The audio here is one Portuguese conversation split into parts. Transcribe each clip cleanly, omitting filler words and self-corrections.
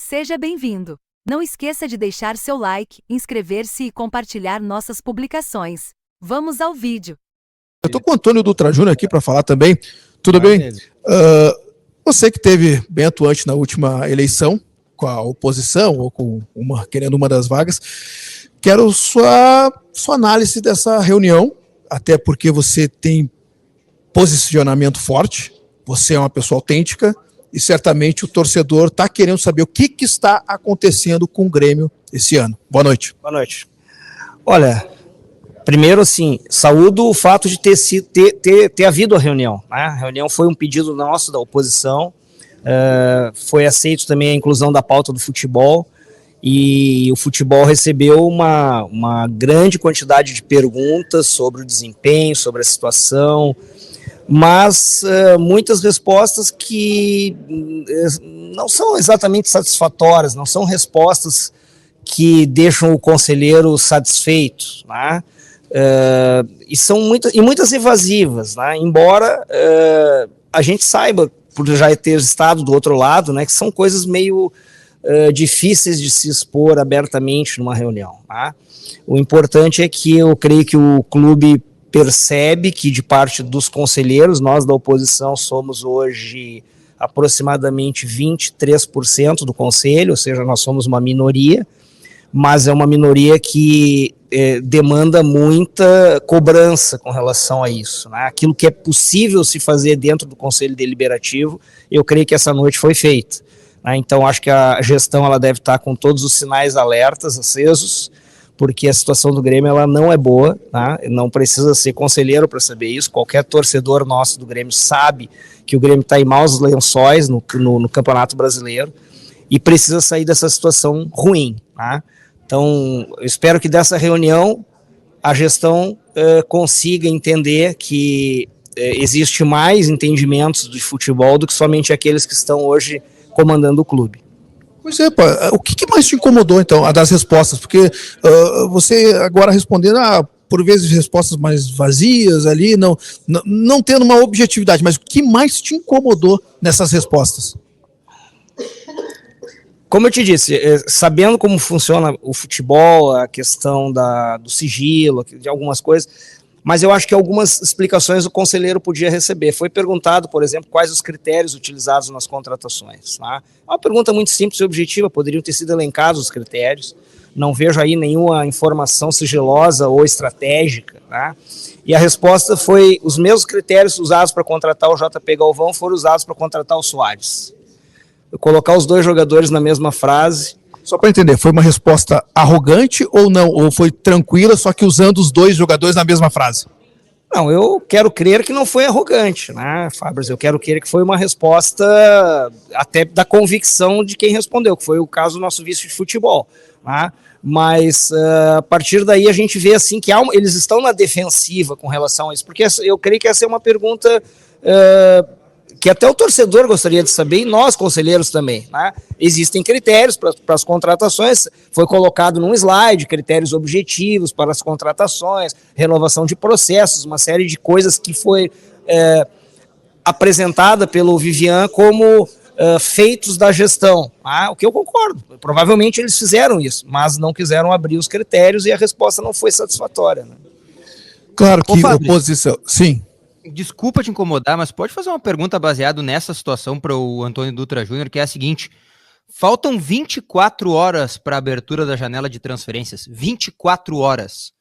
Seja bem-vindo. Não esqueça de deixar seu like, inscrever-se e compartilhar nossas publicações. Vamos ao vídeo. Eu estou com o Antônio Dutra Júnior aqui para falar também. Tudo bem? Você que teve bem atuante na última eleição, com a oposição, ou querendo uma das vagas, quero sua análise dessa reunião, até porque você tem posicionamento forte, você é uma pessoa autêntica, e certamente o torcedor está querendo saber o que está acontecendo com o Grêmio esse ano. Boa noite. Boa noite. Olha, primeiro, assim, saúdo o fato de ter havido a reunião, né? A reunião foi um pedido nosso, da oposição, foi aceito também a inclusão da pauta do futebol, e o futebol recebeu uma grande quantidade de perguntas sobre o desempenho, sobre a situação, mas muitas respostas que não são exatamente satisfatórias, não são respostas que deixam o conselheiro satisfeito, né? E são muitas evasivas, né? Embora a gente saiba, por já ter estado do outro lado, né, que são coisas meio difíceis de se expor abertamente numa reunião, né? O importante é que eu creio que o clube percebe que, de parte dos conselheiros, nós da oposição somos hoje aproximadamente 23% do conselho, ou seja, nós somos uma minoria, mas é uma minoria que demanda muita cobrança com relação a isso, né? Aquilo que é possível se fazer dentro do Conselho Deliberativo, eu creio que essa noite foi feita, né? Então acho que a gestão ela deve estar com todos os sinais alertas acesos, porque a situação do Grêmio ela não é boa, tá? Não precisa ser conselheiro para saber isso, qualquer torcedor nosso do Grêmio sabe que o Grêmio está em maus lençóis no Campeonato Brasileiro e precisa sair dessa situação ruim, tá? Então, eu espero que dessa reunião a gestão consiga entender que existe mais entendimentos de futebol do que somente aqueles que estão hoje comandando o clube. Pois é, pá, o que mais te incomodou, então, das respostas? Porque você agora respondendo, por vezes respostas mais vazias ali, não tendo uma objetividade, mas o que mais te incomodou nessas respostas? Como eu te disse, sabendo como funciona o futebol, a questão do sigilo, de algumas coisas, mas eu acho que algumas explicações o conselheiro podia receber. Foi perguntado, por exemplo, quais os critérios utilizados nas contratações, tá? É uma pergunta muito simples e objetiva, poderiam ter sido elencados os critérios, não vejo aí nenhuma informação sigilosa ou estratégica, tá? E a resposta foi, os mesmos critérios usados para contratar o JP Galvão foram usados para contratar o Soares. Colocar os dois jogadores na mesma frase. Só para entender, foi uma resposta arrogante ou não? Ou foi tranquila, só que usando os dois jogadores na mesma frase? Não, eu quero crer que não foi arrogante, né, Fabrício? Eu quero crer que foi uma resposta até da convicção de quem respondeu, que foi o caso do nosso vice de futebol, né? Mas a partir daí a gente vê assim que eles estão na defensiva com relação a isso, porque eu creio que essa é uma pergunta que até o torcedor gostaria de saber, e nós, conselheiros, também, né? Existem critérios para as contratações, foi colocado num slide, critérios objetivos para as contratações, renovação de processos, uma série de coisas que foi apresentada pelo Vivian como feitos da gestão, o que eu concordo, provavelmente eles fizeram isso, mas não quiseram abrir os critérios e a resposta não foi satisfatória, né? Claro que a oposição, sim. Desculpa te incomodar, mas pode fazer uma pergunta baseada nessa situação para o Antônio Dutra Júnior, que é a seguinte: faltam 24 horas para a abertura da janela de transferências, 24 horas.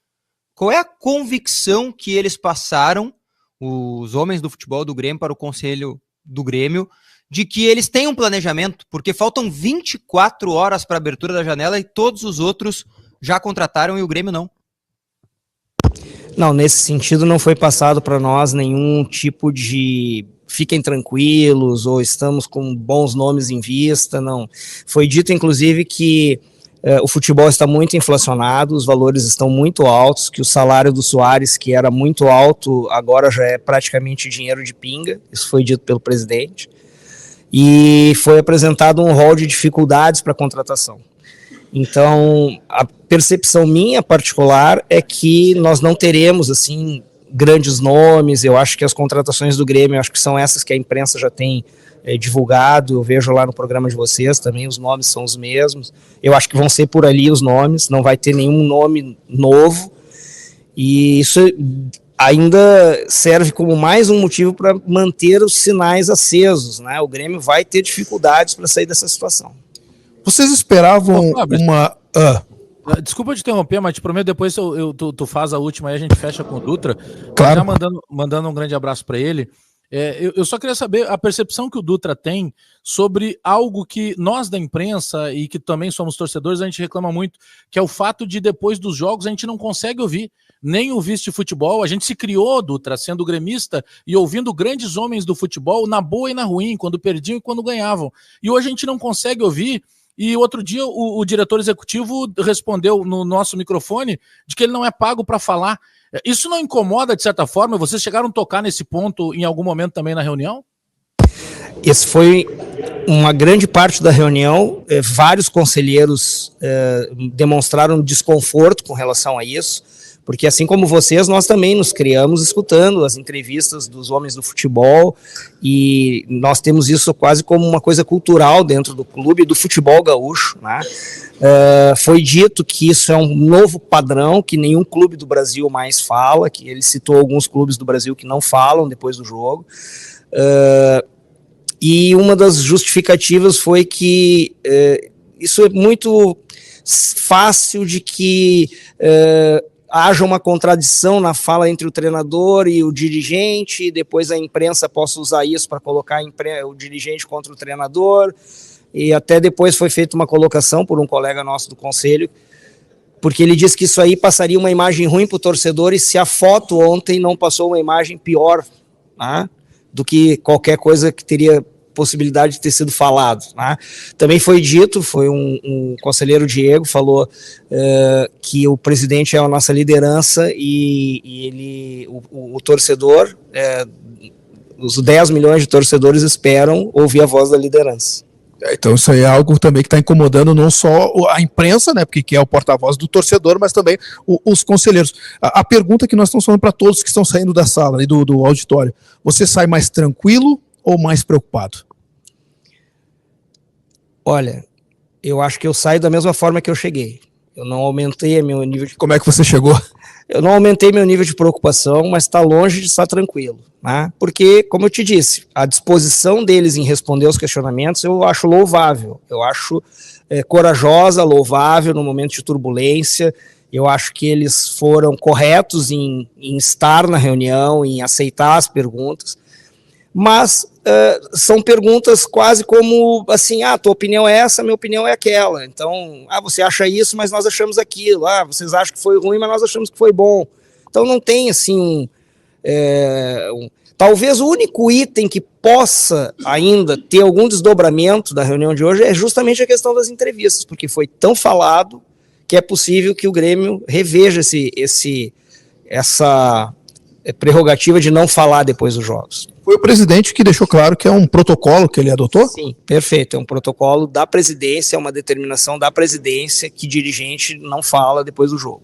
Qual é a convicção que eles passaram, os homens do futebol do Grêmio, para o conselho do Grêmio, de que eles têm um planejamento? Porque faltam 24 horas para a abertura da janela e todos os outros já contrataram e o Grêmio não. Não, nesse sentido não foi passado para nós nenhum tipo de fiquem tranquilos ou estamos com bons nomes em vista, não. Foi dito, inclusive, que o futebol está muito inflacionado, os valores estão muito altos, que o salário do Soares, que era muito alto, agora já é praticamente dinheiro de pinga, isso foi dito pelo presidente, e foi apresentado um rol de dificuldades para a contratação. Então, a percepção minha particular é que nós não teremos, assim, grandes nomes. Eu acho que as contratações do Grêmio, acho que são essas que a imprensa já tem divulgado, eu vejo lá no programa de vocês também, os nomes são os mesmos, eu acho que vão ser por ali os nomes, não vai ter nenhum nome novo, e isso ainda serve como mais um motivo para manter os sinais acesos, né? O Grêmio vai ter dificuldades para sair dessa situação. Vocês esperavam uma... Desculpa te interromper, mas te prometo, depois tu faz a última e a gente fecha com o Dutra. Claro. Já mandando um grande abraço para ele. Eu só queria saber a percepção que o Dutra tem sobre algo que nós da imprensa e que também somos torcedores, a gente reclama muito, que é o fato de depois dos jogos a gente não consegue ouvir nem o vice de futebol. A gente se criou, Dutra, sendo gremista e ouvindo grandes homens do futebol na boa e na ruim, quando perdiam e quando ganhavam. E hoje a gente não consegue ouvir. E outro dia o diretor executivo respondeu no nosso microfone de que ele não é pago para falar. Isso não incomoda, de certa forma? Vocês chegaram a tocar nesse ponto em algum momento também na reunião? Esse foi uma grande parte da reunião. Vários conselheiros demonstraram desconforto com relação a isso, porque assim como vocês, nós também nos criamos escutando as entrevistas dos homens do futebol, e nós temos isso quase como uma coisa cultural dentro do clube, do futebol gaúcho, né? Foi dito que isso é um novo padrão, que nenhum clube do Brasil mais fala, que ele citou alguns clubes do Brasil que não falam depois do jogo, e uma das justificativas foi que isso é muito fácil de que haja uma contradição na fala entre o treinador e o dirigente, e depois a imprensa possa usar isso para colocar o dirigente contra o treinador, e até depois foi feita uma colocação por um colega nosso do conselho, porque ele disse que isso aí passaria uma imagem ruim para o torcedor, e se a foto ontem não passou uma imagem pior, né, do que qualquer coisa que teria possibilidade de ter sido falado, né? Também foi dito, foi um conselheiro Diego, falou que o presidente é a nossa liderança, e o torcedor, os 10 milhões de torcedores esperam ouvir a voz da liderança. Então isso aí é algo também que está incomodando não só a imprensa, né, porque é o porta-voz do torcedor, mas também os conselheiros. A pergunta que nós estamos falando para todos que estão saindo da sala e do auditório: você sai mais tranquilo ou mais preocupado? Olha, eu acho que eu saio da mesma forma que eu cheguei. Eu não aumentei meu nível de... Como é que você chegou? Eu não aumentei meu nível de preocupação, mas está longe de estar tranquilo, né? Porque, como eu te disse, a disposição deles em responder aos questionamentos eu acho louvável, eu acho corajosa, louvável no momento de turbulência. Eu acho que eles foram corretos em estar na reunião, em aceitar as perguntas, mas são perguntas quase como assim: tua opinião é essa, minha opinião é aquela, então, você acha isso, mas nós achamos aquilo, vocês acham que foi ruim, mas nós achamos que foi bom. Então não tem assim, talvez o único item que possa ainda ter algum desdobramento da reunião de hoje é justamente a questão das entrevistas, porque foi tão falado que é possível que o Grêmio reveja essa prerrogativa de não falar depois dos jogos. Foi o presidente que deixou claro que é um protocolo que ele adotou? Sim, perfeito, é um protocolo da presidência, é uma determinação da presidência que dirigente não fala depois do jogo.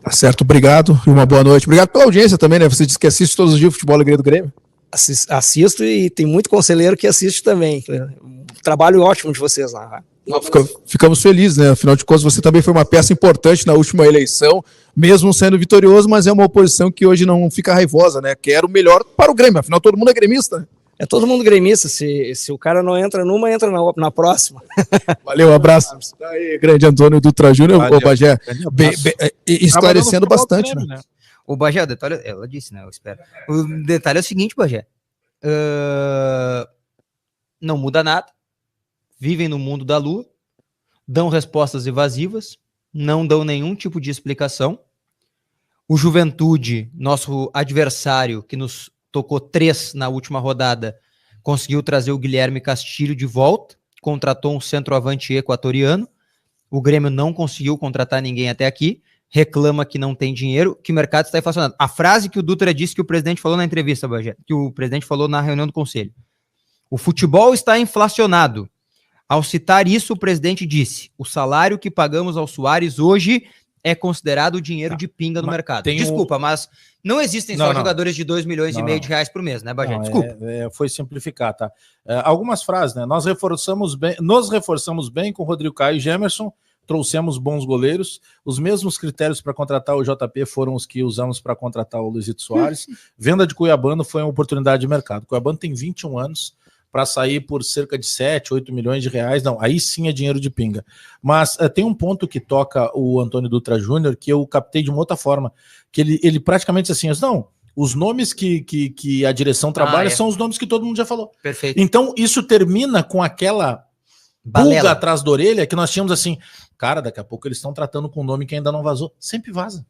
Tá certo, obrigado e uma boa noite. Obrigado pela audiência também, né? Você disse que assiste todos os dias o Futebol Alegria do Grêmio. Assisto, e tem muito conselheiro que assiste também. Trabalho ótimo de vocês lá. Ficamos felizes, né? Afinal de contas, você também foi uma peça importante na última eleição, mesmo sendo vitorioso, mas é uma oposição que hoje não fica raivosa, né? Quer o melhor para o Grêmio, afinal todo mundo é gremista, né? É todo mundo gremista, se o cara não entra numa, entra na próxima. Valeu, um abraço. Aí, grande Antônio Dutra Júnior, o Bagé, esclarecendo bastante, né? O Bagé, o detalhe, ela disse, né? Eu espero. O detalhe é o seguinte, Bagé. Não muda nada. Vivem no mundo da lua, dão respostas evasivas, não dão nenhum tipo de explicação. O Juventude, nosso adversário, que nos tocou 3 na última rodada, conseguiu trazer o Guilherme Castilho de volta, contratou um centroavante equatoriano. O Grêmio não conseguiu contratar ninguém até aqui, reclama que não tem dinheiro, que o mercado está inflacionado. A frase que o Dutra disse que o presidente falou na entrevista, Bagé, que o presidente falou na reunião do conselho: o futebol está inflacionado. Ao citar isso, o presidente disse: o salário que pagamos ao Soares hoje é considerado dinheiro de pinga no mercado. Desculpa, mas não existem só jogadores de 2 milhões e meio de reais por mês, né, Bagé? Desculpa. Foi simplificar, tá? Algumas frases, né? Nos reforçamos bem com Rodrigo Caio e Gemerson, trouxemos bons goleiros, os mesmos critérios para contratar o JP foram os que usamos para contratar o Luizito Soares. Venda de Cuiabano foi uma oportunidade de mercado. Cuiabano tem 21 anos, para sair por cerca de 7, 8 milhões de reais, não, aí sim é dinheiro de pinga. Mas tem um ponto que toca o Antônio Dutra Júnior que eu captei de uma outra forma, que ele praticamente assim, não, os nomes que a direção trabalha são os nomes que todo mundo já falou. Perfeito. Então isso termina com aquela pulga atrás da orelha que nós tínhamos assim, cara, daqui a pouco eles estão tratando com um nome que ainda não vazou. Sempre vaza.